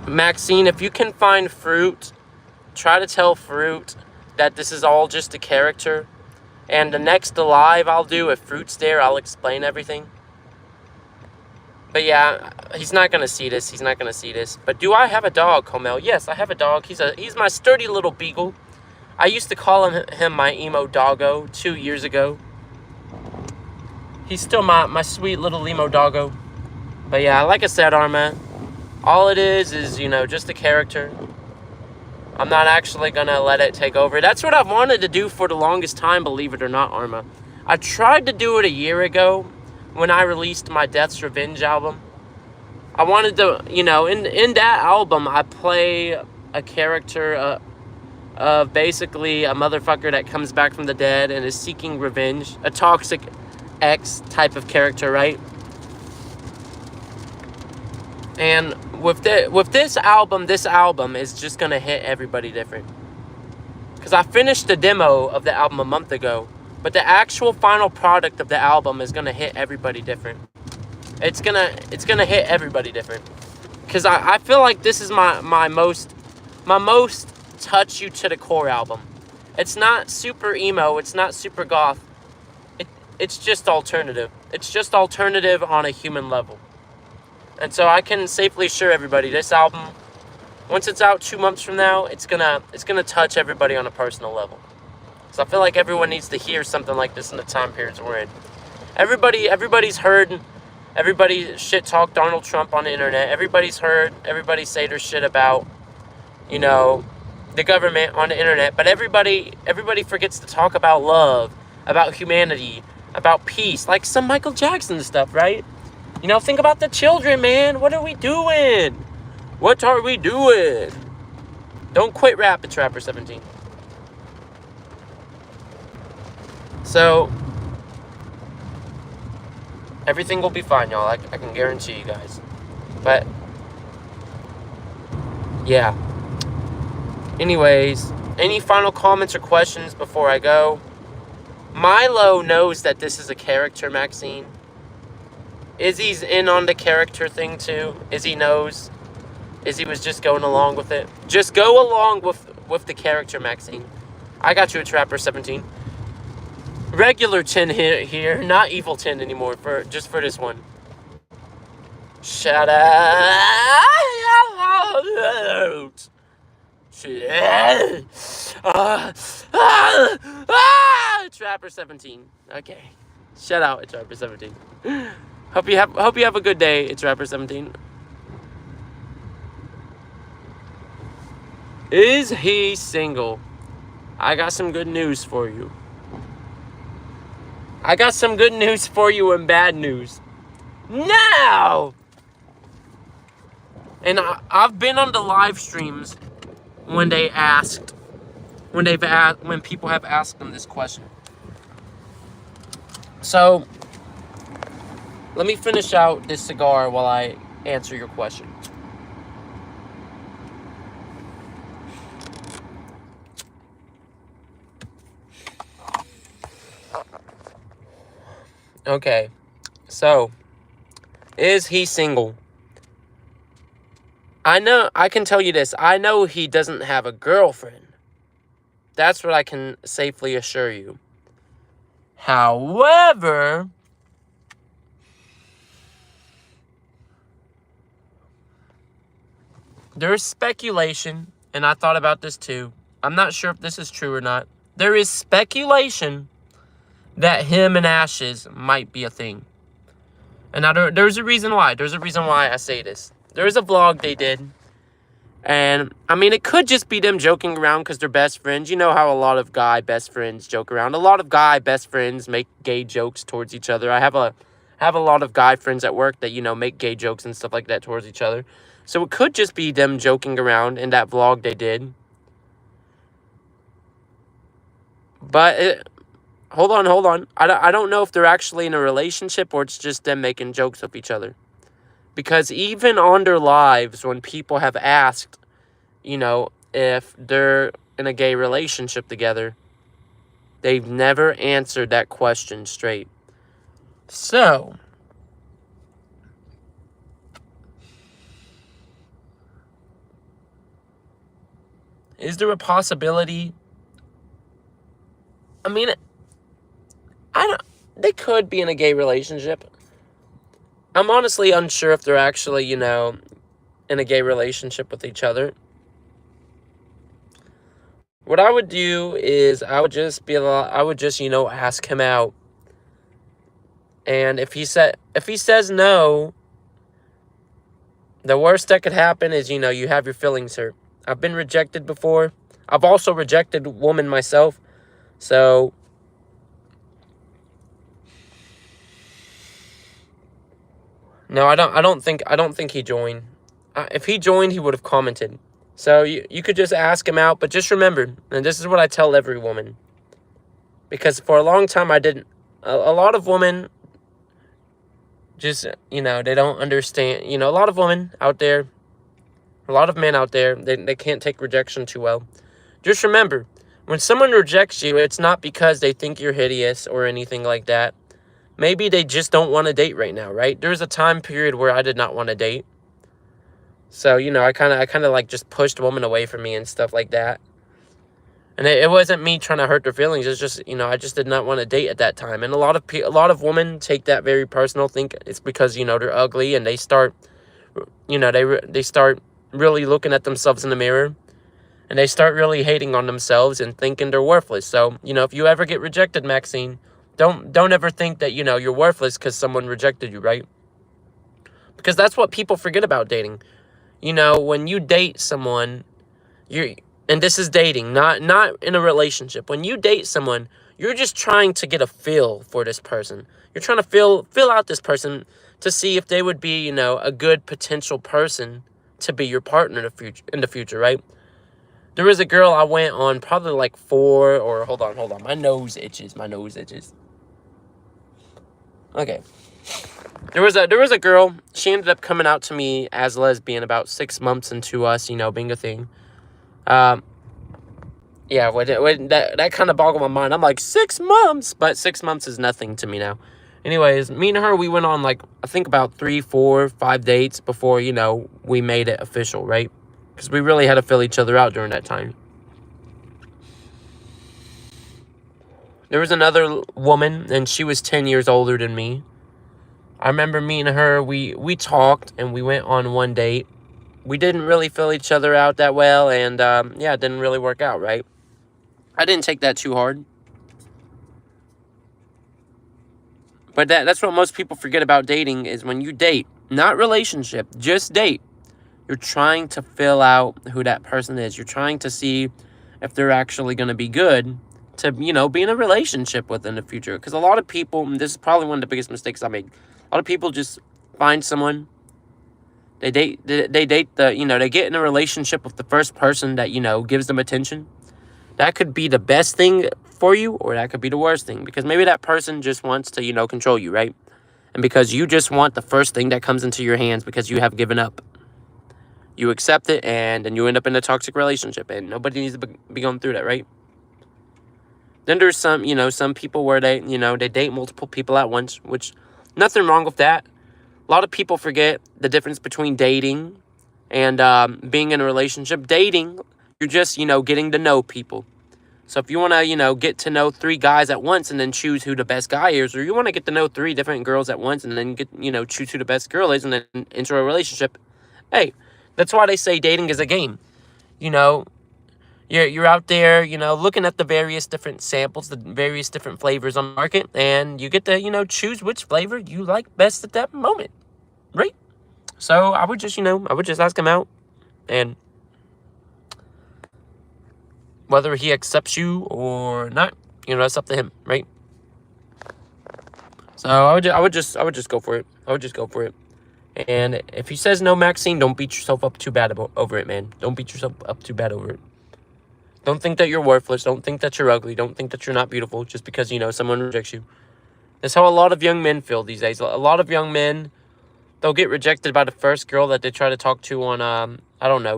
Maxine, if you can find Fruit, try to tell Fruit that this is all just a character. And the next live I'll do, if Fruit's there, I'll explain everything. But yeah, he's not gonna see this. He's not gonna see this. But do I have a dog, Comel? Yes, I have a dog. He's my sturdy little beagle. I used to call him my emo doggo 2 years ago. He's still my sweet little emo doggo. But yeah, like I said, Arma, all it is, just a character. I'm not actually gonna let it take over. That's what I've wanted to do for the longest time, believe it or not, Arma. I tried to do it a year ago when I released my Death's Revenge album. I wanted to, in that album, I play a character of basically a motherfucker that comes back from the dead and is seeking revenge. A toxic ex type of character, right? And with this album is just gonna hit everybody different. Because I finished the demo of the album a month ago, but the actual final product of the album is gonna hit everybody different. It's gonna hit everybody different. Because I feel like this is my most touch you to the core album. It's not super emo, it's not super goth. It's just alternative. It's just alternative on a human level. And so I can safely assure everybody, this album, once it's out 2 months from now, it's gonna touch everybody on a personal level. So I feel like everyone needs to hear something like this in the time periods we're in. Everybody's heard, everybody shit talk Donald Trump on the internet. Everybody's heard everybody say their shit about, the government on the internet. But everybody forgets to talk about love, about humanity, about peace, like some Michael Jackson stuff, right? Think about the children, man. What are we doing? What are we doing? Don't quit rap, it's Rapper 17. So, everything will be fine, y'all. I can guarantee you guys. But, yeah. Anyways, any final comments or questions before I go? Milo knows that this is a character, Maxine. Izzy's in on the character thing, too. Izzy knows. Izzy was just going along with it. Just go along with the character, Maxine. I got you a Trapper 17. Regular 10 here, not evil 10 anymore, just for this one. Shout out. Trapper 17. Okay. Shout out, it's Trapper 17. Hope you have a good day, it's Rapper 17. Is he single? I got some good news for you. I got some good news for you and bad news. Now! And I've been on the live streams when when people have asked them this question. So, let me finish out this cigar while I answer your question. Okay, so, is he single? I can tell you this. I know he doesn't have a girlfriend. That's what I can safely assure you. However, there's speculation, and I thought about this too. I'm not sure if this is true or not. There is speculation that him and Ashes might be a thing. And now there's a reason why. There's a reason why I say this. There is a vlog they did. And, it could just be them joking around because they're best friends. You know how a lot of guy best friends joke around. A lot of guy best friends make gay jokes towards each other. I have a lot of guy friends at work that, make gay jokes and stuff like that towards each other. So it could just be them joking around in that vlog they did. But, hold on. I don't know if they're actually in a relationship or it's just them making jokes of each other. Because even on their lives, when people have asked, if they're in a gay relationship together, they've never answered that question straight. So, is there a possibility? They could be in a gay relationship. I'm honestly unsure if they're actually, in a gay relationship with each other. What I would do is I would just ask him out. And if he says no, the worst that could happen is, you have your feelings hurt. I've been rejected before. I've also rejected women myself. So, no, I don't think he joined. If he joined, he would have commented. So you could just ask him out, but just remember, and this is what I tell every woman, because for a long time I didn't. A lot of women just, they don't understand. A lot of women out there, a lot of men out there, they can't take rejection too well. Just remember, when someone rejects you, it's not because they think you're hideous or anything like that. Maybe they just don't want to date right now, right? There was a time period where I did not want to date. So, I kind of like just pushed women away from me and stuff like that. And it wasn't me trying to hurt their feelings. It's just, I just did not want to date at that time. And a lot of women take that very personal, think it's because, they're ugly, and they start, they start really looking at themselves in the mirror, and they start really hating on themselves and thinking they're worthless. So, if you ever get rejected, Maxine, don't ever think that, you're worthless because someone rejected you, right? Because that's what people forget about dating. When you date someone, and this is dating, not in a relationship. When you date someone, you're just trying to get a feel for this person. You're trying to feel out this person to see if they would be, a good potential person to be your partner in the future, right? There was a girl I went on probably like hold on. My nose itches. Okay. There was a girl, she ended up coming out to me as lesbian about 6 months into us, being a thing. Yeah, that kind of boggled my mind. I'm like, 6 months? But 6 months is nothing to me now. Anyways, me and her, we went on like, I think about 3, 4, 5 dates before, we made it official, right? Because we really had to fill each other out during that time. There was another woman, and she was 10 years older than me. I remember me and her, we talked, and we went on one date. We didn't really fill each other out that well, and it didn't really work out, right? I didn't take that too hard. But that's what most people forget about dating, is when you date, not relationship, just date, you're trying to fill out who that person is. You're trying to see if they're actually going to be good to, be in a relationship with in the future. Because a lot of people, and this is probably one of the biggest mistakes I make, a lot of people just find someone, they date they get in a relationship with the first person that, gives them attention. That could be the best thing for you, or that could be the worst thing, because maybe that person just wants to, control you, right? And because you just want the first thing that comes into your hands because you have given up. You accept it, and then you end up in a toxic relationship, and nobody needs to be going through that, right? Then there's some people where they date multiple people at once, which nothing wrong with that. A lot of people forget the difference between dating and being in a relationship. Dating, you're just, getting to know people. So if you want to, get to know 3 guys at once and then choose who the best guy is, or you want to get to know 3 different girls at once and then choose who the best girl is and then enter a relationship, hey, that's why they say dating is a game. You're out there, looking at the various different samples, the various different flavors on the market, and you get to, choose which flavor you like best at that moment, right? So I would just ask him out, and whether he accepts you or not, that's up to him, right? So I would just go for it. I would just go for it. And if he says no, Maxine, don't beat yourself up too bad over it, man. Don't beat yourself up too bad over it. Don't think that you're worthless. Don't think that you're ugly. Don't think that you're not beautiful just because, someone rejects you. That's how a lot of young men feel these days. A lot of young men, they'll get rejected by the first girl that they try to talk to on,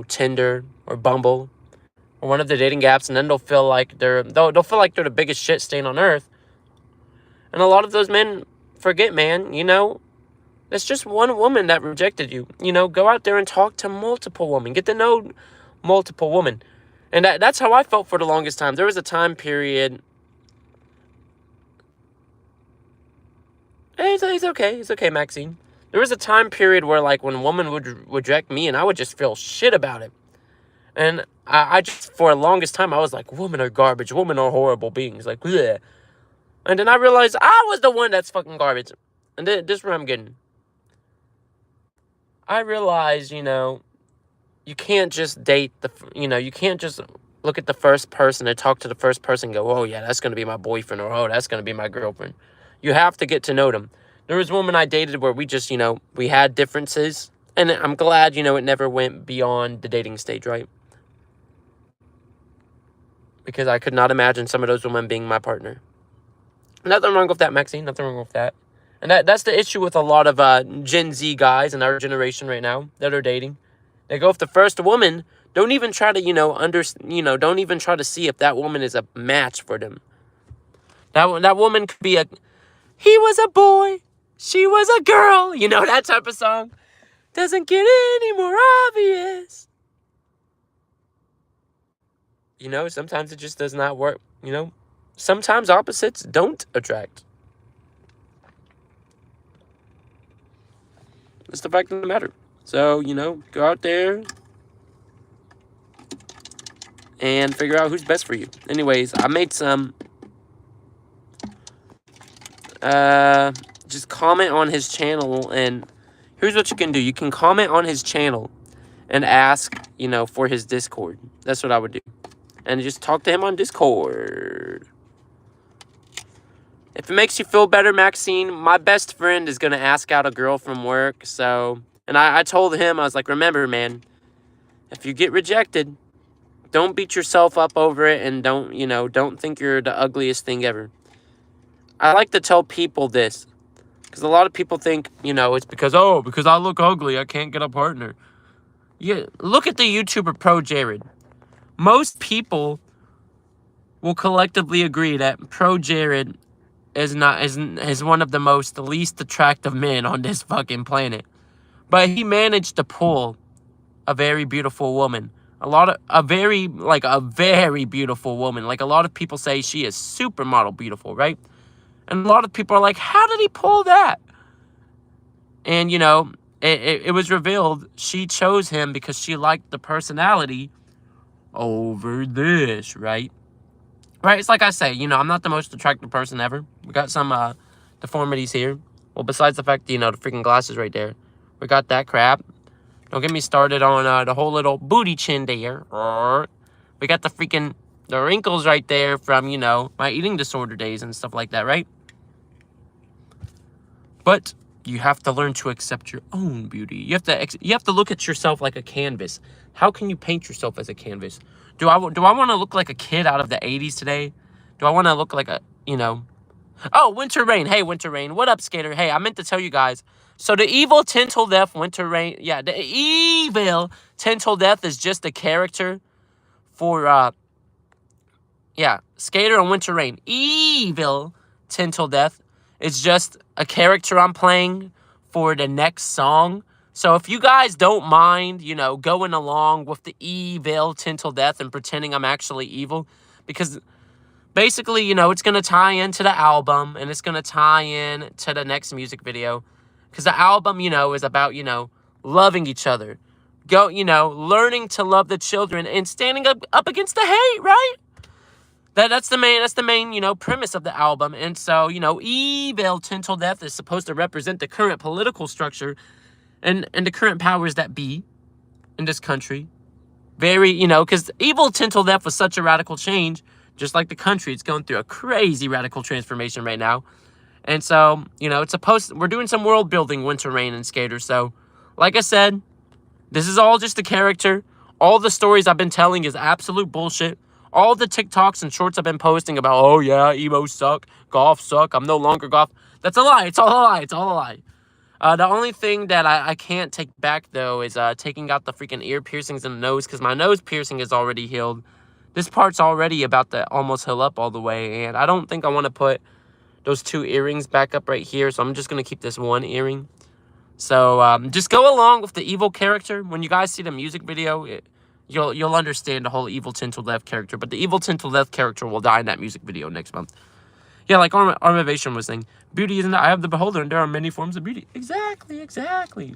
Tinder or Bumble or one of the dating apps, and then they'll feel like they're the biggest shit stain on earth. And a lot of those men forget, man, it's just one woman that rejected you. Go out there and talk to multiple women. Get to know multiple women. And that's how I felt for the longest time. There was a time period. Hey, it's okay. It's okay, Maxine. There was a time period where, like, when a woman would reject me, and I would just feel shit about it. And I just, for the longest time, I was like, women are garbage. Women are horrible beings. Like, bleh. And then I realized I was the one that's fucking garbage. And this is where I'm getting. I realized, you can't just date you can't just look at the first person and talk to the first person and go, oh yeah, that's going to be my boyfriend, or oh, that's going to be my girlfriend. You have to get to know them. There was a woman I dated where we just, we had differences, and I'm glad, it never went beyond the dating stage, right? Because I could not imagine some of those women being my partner. Nothing wrong with that, Maxine. Nothing wrong with that. And that's the issue with a lot of Gen Z guys in our generation right now that are dating. They go with the first woman, don't even try to, don't even try to see if that woman is a match for them. That woman could be He was a boy, she was a girl. You know, that type of song. Doesn't get any more obvious. You know, sometimes it just does not work. You know, sometimes opposites don't attract. That's the fact of the matter. So, you know, go out there and figure out who's best for you. Anyways, I made some. Just comment on his channel, and here's what you can do. You can comment on his channel and ask, you know, for his Discord. That's what I would do. And just talk to him on Discord. If it makes you feel better, Maxine, my best friend is going to ask out a girl from work. So, and I told him, I was like, remember, man, if you get rejected, don't beat yourself up over it, and don't, you know, don't think you're the ugliest thing ever. I like to tell people this, because a lot of people think, you know, it's because I look ugly, I can't get a partner. Yeah, look at the YouTuber Pro Jared. Most people will collectively agree that Pro Jared is one of the least attractive men on this fucking planet. But he managed to pull a very beautiful woman. A very beautiful woman. Like, a lot of people say she is supermodel beautiful, right? And a lot of people are like, how did he pull that? And, you know, it was revealed she chose him because she liked the personality over this, right? Right, it's like I say, you know, I'm not the most attractive person ever. We got some deformities here. Well, besides the fact that, you know, the freaking glasses right there. We got that crap. Don't get me started on the whole little booty chin there. We got the wrinkles right there from, you know, my eating disorder days and stuff like that, right? But you have to learn to accept your own beauty. You have to look at yourself like a canvas. How can you paint yourself as a canvas? Do I want to look like a kid out of the 80s today? Do I want to look like a, you know... Oh, Winter Rain. Hey, Winter Rain. What up, Skater? Hey, I meant to tell you guys. So the evil Tintle Death Winter Rain... Yeah, the evil Tintle Death is just a character for, yeah, Skater and Winter Rain. Evil Tintle Death is just a character I'm playing for the next song. So if you guys don't mind, you know, going along with the evil Tintle Death and pretending I'm actually evil, because basically, you know, it's going to tie into the album, and it's going to tie in to the next music video, because the album, you know, is about, you know, loving each other, you know, learning to love the children and standing up against the hate, right? That's the main, you know, premise of the album. And so, you know, evil Tintle Death is supposed to represent the current political structure and the current powers that be in this country. Very, you know, because evil Tintle Death was such a radical change, just like the country. It's going through a crazy radical transformation right now. And so, you know, we're doing some world building, Winter Rain and Skater. So, like I said, this is all just a character. All the stories I've been telling is absolute bullshit. All the TikToks and shorts I've been posting about, oh yeah, emos suck, golf suck, I'm no longer golf. That's a lie. It's all a lie. It's all a lie. The only thing that I can't take back, though, is taking out the freaking ear piercings in the nose, because my nose piercing is already healed. This part's already about to almost heal up all the way, and I don't think I want to put those 2 earrings back up right here, so I'm just going to keep this 1 earring. So just go along with the evil character. When you guys see the music video, you'll understand the whole evil Tintle Death character, but the evil Tintle Death character will die in that music video next month. Yeah, like Armivation was saying, beauty is in the eye of the beholder, and there are many forms of beauty. Exactly.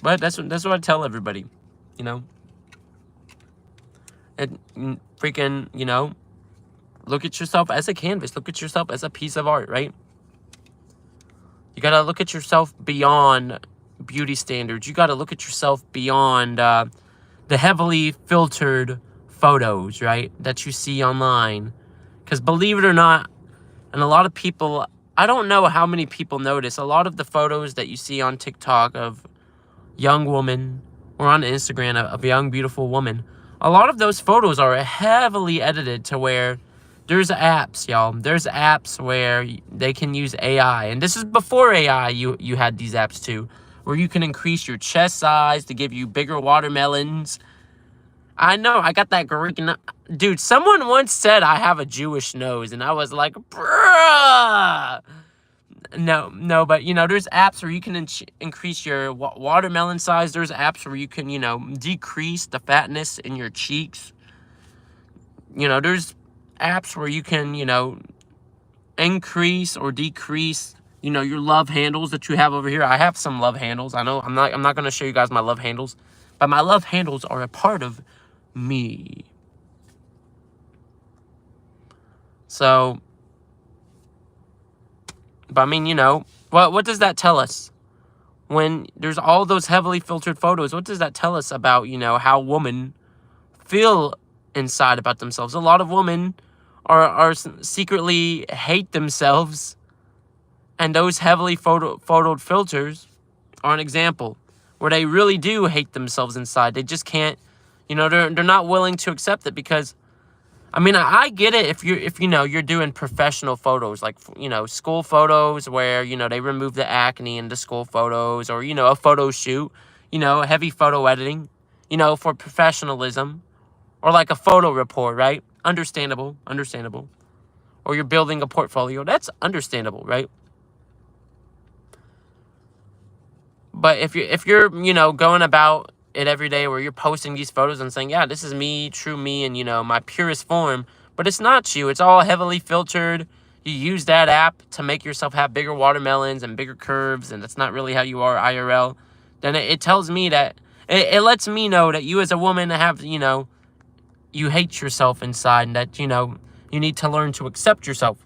But that's what I tell everybody, you know. And freaking, you know, look at yourself as a canvas. Look at yourself as a piece of art, right? You gotta look at yourself beyond beauty standards. You gotta look at yourself beyond the heavily filtered photos, right, that you see online. Because believe it or not, and a lot of people, I don't know how many people notice, a lot of the photos that you see on TikTok of young woman, or on Instagram of a young beautiful woman, a lot of those photos are heavily edited to where there's apps, y'all. There's apps where they can use AI, and this is before AI. You had these apps too, where you can increase your chest size to give you bigger watermelons. I know, I got that Greek. Dude, someone once said I have a Jewish nose, and I was like, bruh. No, but there's apps where you can increase your watermelon size. There's apps where you can, decrease the fatness in your cheeks. There's apps where you can, increase or decrease, your love handles that you have over here. I have some love handles. I know I'm not going to show you guys my love handles, but my love handles are a part of me. So, but I mean, what does that tell us? When there's all those heavily filtered photos, what does that tell us about, how women feel inside about themselves? A lot of women are secretly hate themselves, and those heavily photoed filters are an example where they really do hate themselves inside. They just can't, they're not willing to accept it because, I mean, I get it if you're doing professional photos, like, school photos where, they remove the acne in the school photos, or, a photo shoot, heavy photo editing, for professionalism, or like a photo report, right? Understandable. Or you're building a portfolio. That's understandable, right? But if you're going about it every day where you're posting these photos and saying, yeah, this is me, true me, and my purest form, but it's not you. It's all heavily filtered. You use that app to make yourself have bigger watermelons and bigger curves, and that's not really how you are IRL. Then it tells me that it lets me know that you as a woman have, you hate yourself inside, and that, you need to learn to accept yourself.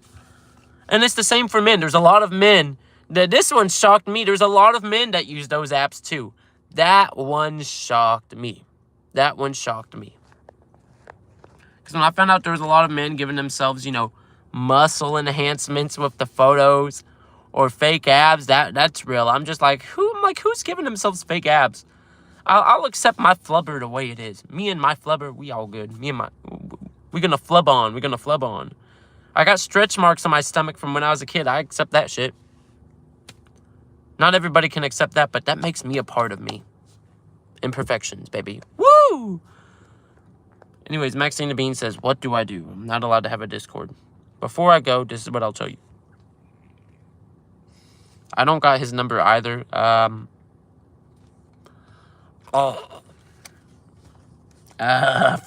And it's the same for men. There's a lot of men that, this one shocked me. There's a lot of men that use those apps too. That one shocked me. Because when I found out there was a lot of men giving themselves, muscle enhancements with the photos, or fake abs, that's real. I'm just like, who's giving themselves fake abs? I'll accept my flubber the way it is. Me and my flubber, we all good. We're gonna flub on. I got stretch marks on my stomach from when I was a kid. I accept that shit. Not everybody can accept that, but that makes me a part of me. Imperfections, baby. Woo! Anyways, Maxine the Bean says, what do I do? I'm not allowed to have a Discord. Before I go, this is what I'll tell you. I don't got his number either.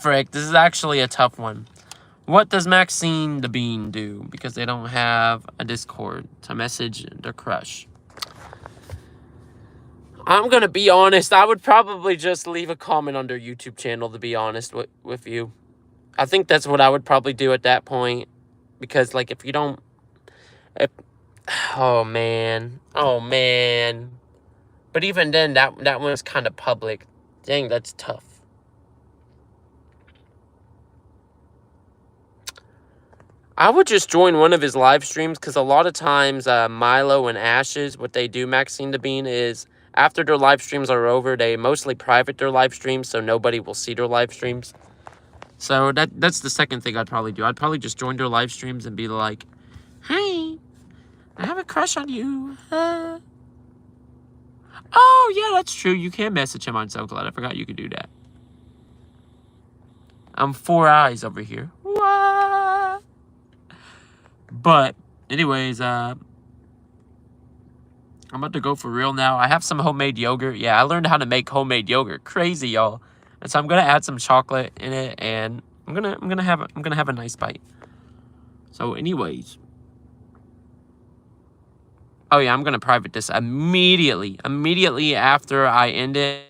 Frick. This is actually a tough one. What does Maxine the Bean do? Because they don't have a Discord to message their crush. I'm going to be honest. I would probably just leave a comment on their YouTube channel, to be honest with you. I think that's what I would probably do at that point. Because, like, if you don't... oh, man. But even then, that one's kind of public. Dang, that's tough. I would just join one of his live streams, because a lot of times Milo and Ashes, what they do, Maxine the Bean, is after their live streams are over, they mostly private their live streams, so nobody will see their live streams. So that's the second thing I'd probably do. I'd probably just join their live streams and be like, hey, I have a crush on you. Oh, yeah, that's true. You can message him on SoundCloud. I forgot you could do that. I'm 4 eyes over here. What? But, anyways, I'm about to go for real now. I have some homemade yogurt. Yeah, I learned how to make homemade yogurt. Crazy, y'all. And so I'm gonna add some chocolate in it, and I'm gonna have a nice bite. So, anyways. Oh yeah, I'm gonna private this immediately after I end it.